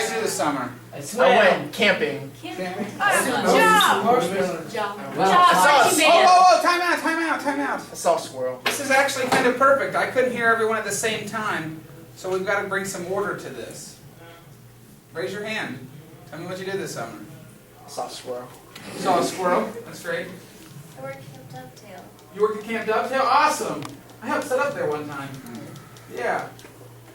guys do this summer? I went camping. Jump! Oh, time out. I saw a squirrel. This is actually kind of perfect. I couldn't hear everyone at the same time, so we've got to bring some order to this. Raise your hand. Tell me what you did this summer. I saw a squirrel. You saw a squirrel? That's great. I worked at Dovetail. You worked at Camp Dovetail? Awesome. I helped set up there one time. Yeah.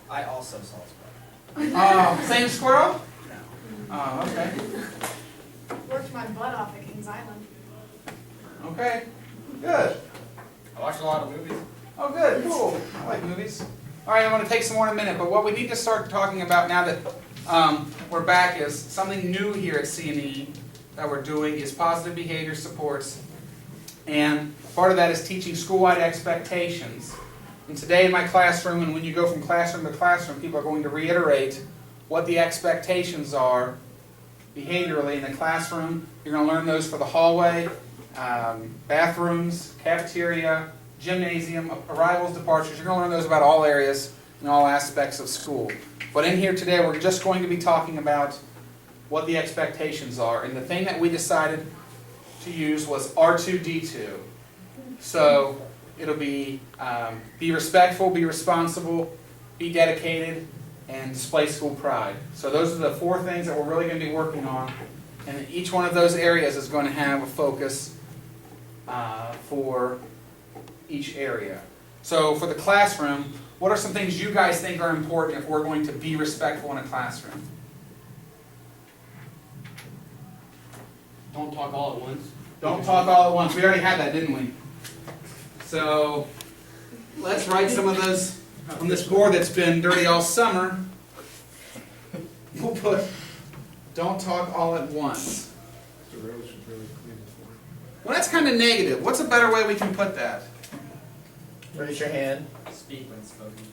I also saw a squirrel. Same squirrel? No. Oh, okay. Worked my butt off at Kings Island. Okay. Good. I watched a lot of movies. Oh, good. Cool. I like movies. All right, I'm going to take some more in a minute, but what we need to start talking about now that we're back is something new here at C&E that we're doing is positive behavior supports. And part of that is teaching school-wide expectations. And today in my classroom, and when you go from classroom to classroom, people are going to reiterate what the expectations are behaviorally in the classroom. You're going to learn those for the hallway, bathrooms, cafeteria, gymnasium, arrivals, departures. You're going to learn those about all areas and all aspects of school. But in here today, we're just going to be talking about what the expectations are. And the thing that we decided to use was R2D2. So it'll be respectful, be responsible, be dedicated, and display school pride. So those are the 4 things that we're really going to be working on. And each one of those areas is going to have a focus for each area. So for the classroom, what are some things you guys think are important if we're going to be respectful in a classroom? Don't talk all at once. Don't talk all at once. We already had that, didn't we? So let's write some of those on this board that's been dirty all summer. We'll put, don't talk all at once. Well, that's kind of negative. What's a better way we can put that? Raise your hand. Speak when spoken to.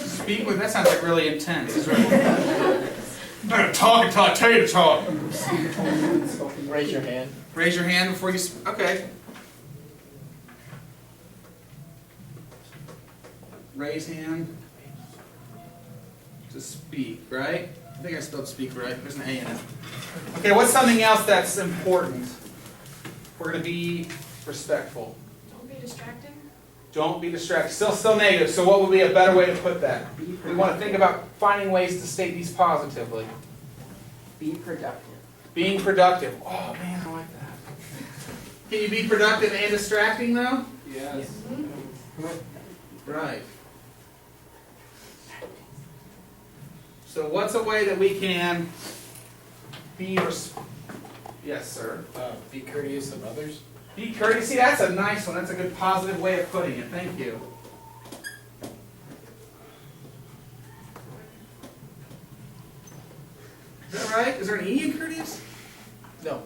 Speak with, that sounds like really intense. You better talk until I tell you to talk. Raise your hand. Raise your hand before you okay. Raise hand to speak, right? I think I spelled speak right. There's an A in it. Okay, what's something else that's important? We're going to be respectful. Don't be distracting. Don't be distracted. Still negative. So what would be a better way to put that? We want to think about finding ways to state these positively. Be productive. Being productive. Oh man, I like that. Can you be productive and distracting though? Yes. Right. So what's a way that we can be yes, sir. Be courteous of others. Be courteous. See, that's a nice one. That's a good positive way of putting it. Thank you. Is that right? Is there an E in courteous? No.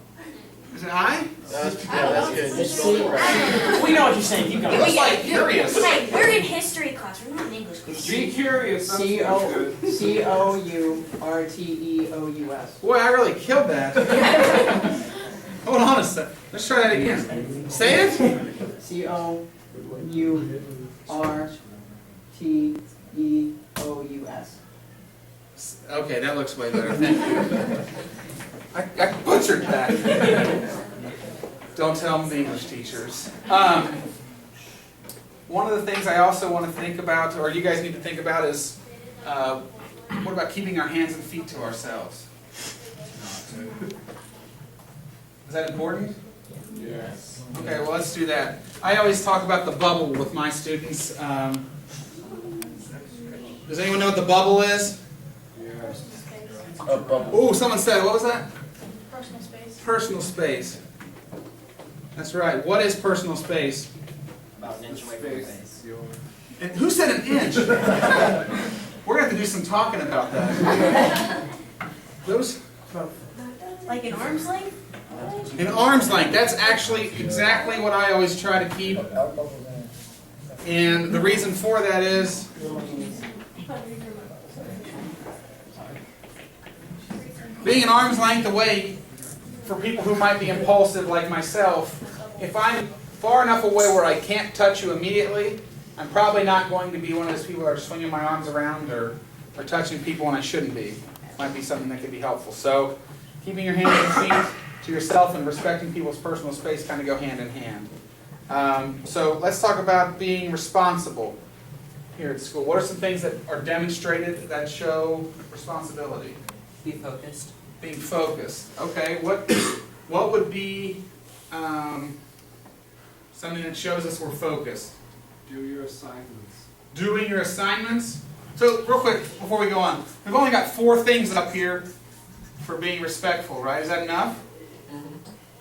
Is it I? That's good. You spelled it right. We know what you're saying. Keep It going. looks like curious. Hey, we're in history class. We're not in English class. Be curious. That's good. Courteous. Boy, I really killed that. Hold on a sec. Let's try that again. Say it. Courteous. Okay, that looks way better. Thank you. I butchered that. Don't tell them the English teachers. One of the things I also want to think about, or you guys need to think about, is what about keeping our hands and feet to ourselves? Is that important? Yes. Okay, well let's do that. I always talk about the bubble with my students. Does anyone know what the bubble is? Yes. A bubble. Oh, someone said, what was that? Personal space. Personal space. That's right. What is personal space? About an inch away from your face. And who said an inch? We're going to have to do some talking about that. Those? Like an arm's length? An arm's length. That's actually exactly what I always try to keep. And the reason for that is being an arm's length away for people who might be impulsive like myself. If I'm far enough away where I can't touch you immediately, I'm probably not going to be one of those people that are swinging my arms around or touching people when I shouldn't be. might be something that could be helpful. So keeping your hands and feet to yourself and respecting people's personal space kind of go hand in hand. So let's talk about being responsible here at school. What are some things that are demonstrated that show responsibility? Be focused. Being focused. Okay, what would be something that shows us we're focused? Do your assignments. Doing your assignments. So real quick, before we go on, we've only got 4 things up here for being respectful, right? Is that enough?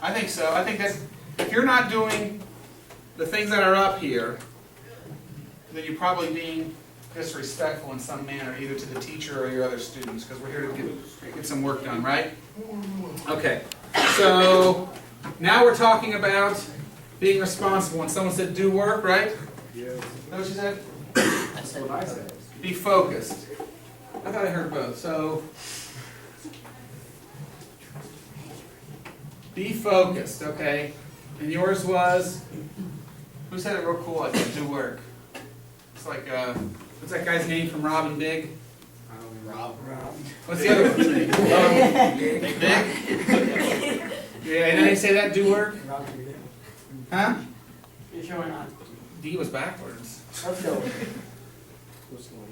I think so. I think that if you're not doing the things that are up here, then you're probably being disrespectful in some manner, either to the teacher or your other students, because we're here to get some work done, right? Okay, so now we're talking about being responsible. When someone said do work, right? Yes. Is that what you said? I said What I said. Be focused. I thought I heard both. So, be focused, okay? And yours was, who said it real cool? I said do work. It's like, what's that guy's name from Rob and Big? I don't know. Rob. What's the other one's name? Big? Yeah, and then they say that, do work? Huh? You're showing on. D was backwards. Let's go. What's going on?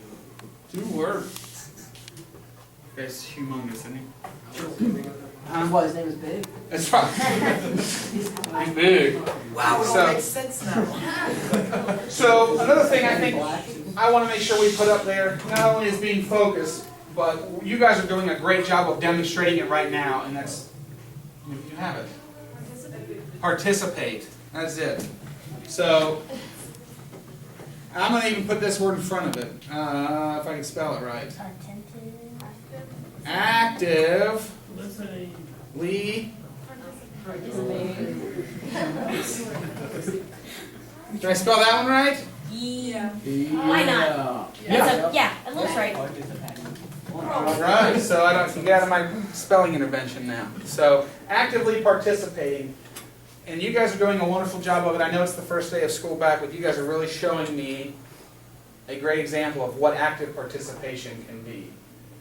Do work. That's humongous, isn't he? Well, his name is Big. That's right. He's big. Wow, it So- all makes sense now. So another thing I think I want to make sure we put up there, not only is being focused, but you guys are doing a great job of demonstrating it right now, and that's, you have it. Participate. That's it. So, I'm going to even put this word in front of it, if I can spell it right. Attentive. Actively. Did I spell that one right? Yeah. Why not? Yeah, it looks right. All right, so I don't get out of my spelling intervention now. So actively participating, and you guys are doing a wonderful job of it. I know it's the first day of school back, but you guys are really showing me a great example of what active participation can be.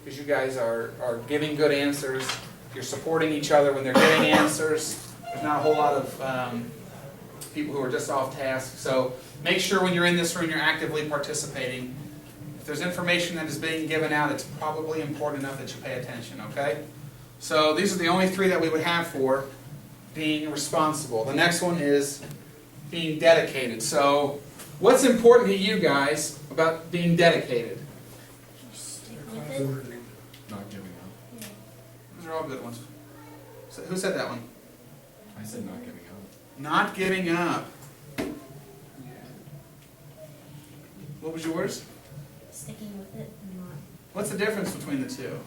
Because you guys are giving good answers, you're supporting each other when they're getting answers. There's not a whole lot of people who are just off task. So make sure when you're in this room you're actively participating. If there's information that is being given out, it's probably important enough that you pay attention, okay? So these are the only 3 that we would have for being responsible. The next one is being dedicated. So what's important to you guys about being dedicated? Stick with it. Not giving up. Those are all good ones. So who said that one? I said not giving up. Not giving up. What was yours? Sticking with it and not. What's the difference between the two?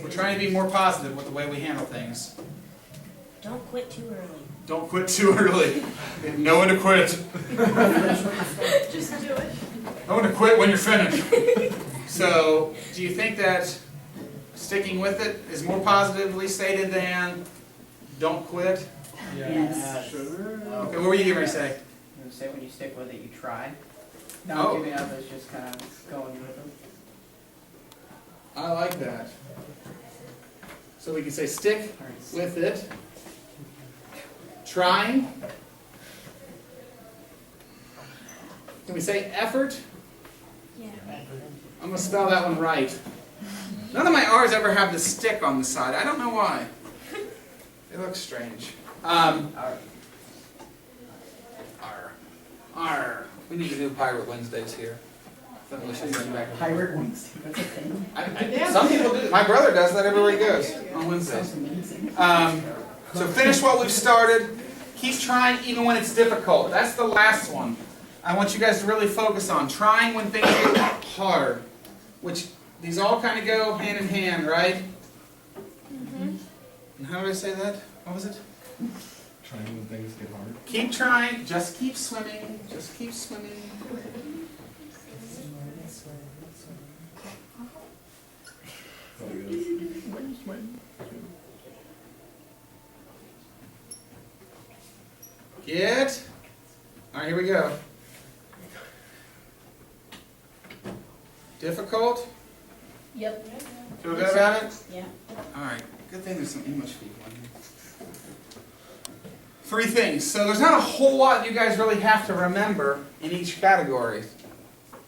We're trying to be more positive with the way we handle things. Don't quit too early. Don't quit too early. Know when to quit. Just do it. Know when to quit when you're finished. So, do you think that sticking with it is more positively stated than don't quit? Yes. Okay, what were you going to say? You say when you stick with it, you try. Oh. Not giving up is just kind of going with it. I like that. So we can say stick with it. Trying. Can we say effort? Yeah. I'm going to spell that one right. None of my R's ever have the stick on the side. I don't know why. It looks strange. R. R. We need to do Pirate Wednesdays here. Something we should bring back. Pirate Wednesday, that's a thing. Some people do. My brother does that everywhere he goes on Wednesdays. Sounds amazing. So finish what we've started. Keep trying even when it's difficult. That's the last one. I want you guys to really focus on trying when things get hard. Which these all kind of go hand in hand, right? Mm-hmm. And how did I say that? What was it? Trying when things get hard. Keep trying. Just keep swimming. Just keep swimming. Get. All right, here we go. Yep, Feel good about it? yeah. All right. Good thing there's some English people in here. 3 things. So there's not a whole lot you guys really have to remember in each category.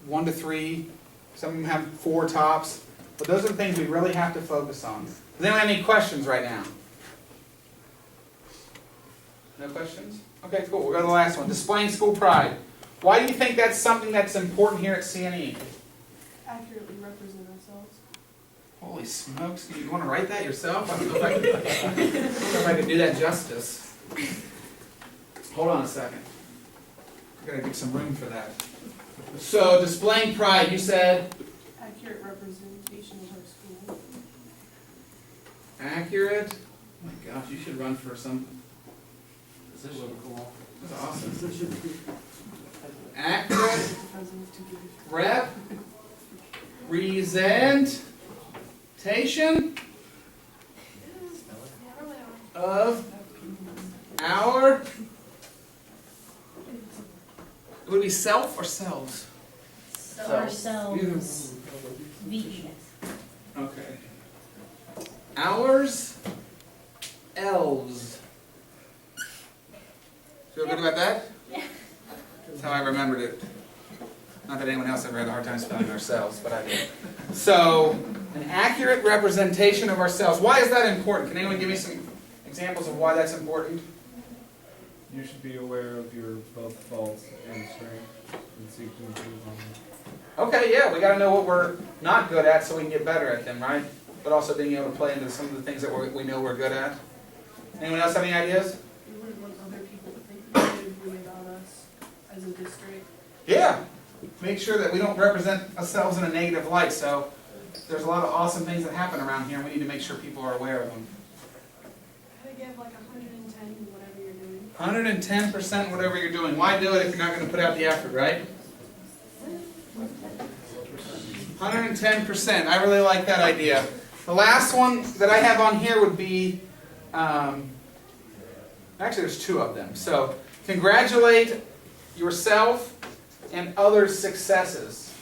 1 to 3. Some of them have 4 tops. But those are the things we really have to focus on. Does anyone have any questions right now? No questions? Okay, cool. We'll go to the last one. Displaying school pride. Why do you think that's something that's important here at CNE? Accurately represent ourselves. Holy smokes. You want to write that yourself? I don't know if I can, I don't know if I can do that justice. Hold on a second. I've got to give some room for that. So, displaying pride, you said? Accurate representation of our school. Accurate. Oh my gosh, you should run for some position. That's awesome. Accurate representation of our, would it be self or selves? Ourselves. VES. Okay. Ours, elves. Feel good about that? Yeah. That's how I remembered it. Not that anyone else ever had a hard time spelling ourselves, but I did. So, an accurate representation of ourselves. Why is that important? Can anyone give me some examples of why that's important? You should be aware of your both faults and strengths and seek to improve on them. Okay, yeah, we got to know what we're not good at so we can get better at them, right? But also being able to play into some of the things that we know we're good at. Anyone else have any ideas? We wouldn't want other people to think negatively about us as a district. Yeah. Make sure that we don't represent ourselves in a negative light. So there's a lot of awesome things that happen around here, and we need to make sure people are aware of them. Gotta give like 110 whatever you're doing. 110% whatever you're doing. Why do it if you're not going to put out the effort, right? 110%. I really like that idea. The last one that I have on here would be, actually there's 2 of them. So congratulate yourself and others' successes.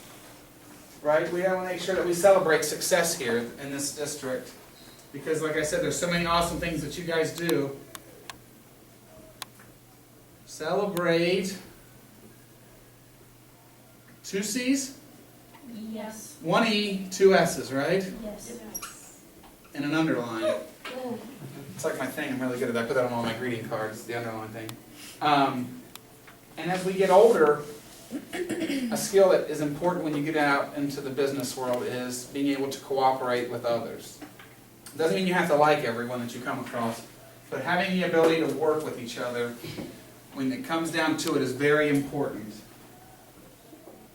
Right? We want to make sure that we celebrate success here in this district. Because like I said, there's so many awesome things that you guys do. Celebrate 2 C's? Yes. 1 E, 2 S's, right? Yes. And an underline. It's like my thing, I'm really good at that. I put that on all my greeting cards, the underline thing. And as we get older, a skill that is important when you get out into the business world is being able to cooperate with others. It doesn't mean you have to like everyone that you come across, but having the ability to work with each other when it comes down to it is very important.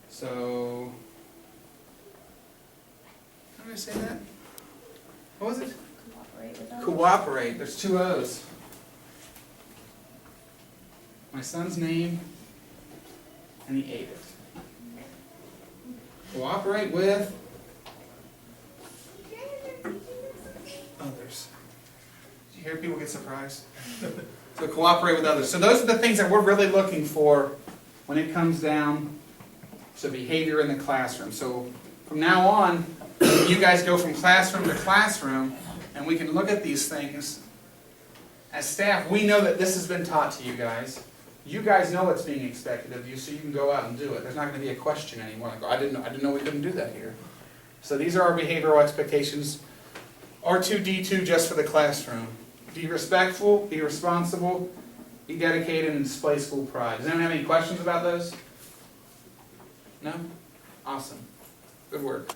So, how did I say that? What was it? Cooperate with others. Cooperate. There's 2 O's. My son's name, and he ate it. Cooperate with others. Did you hear people get surprised? So cooperate with others. So those are the things that we're really looking for when it comes down to behavior in the classroom. So from now on, you guys go from classroom to classroom, and we can look at these things. As staff, we know that this has been taught to you guys. You guys know what's being expected of you, so you can go out and do it. There's not going to be a question anymore. Like, oh, I didn't know we couldn't do that here. So these are our behavioral expectations. R2D2 just for the classroom. Be respectful, be responsible, be dedicated, and display school pride. Does anyone have any questions about those? No? Awesome. Good work.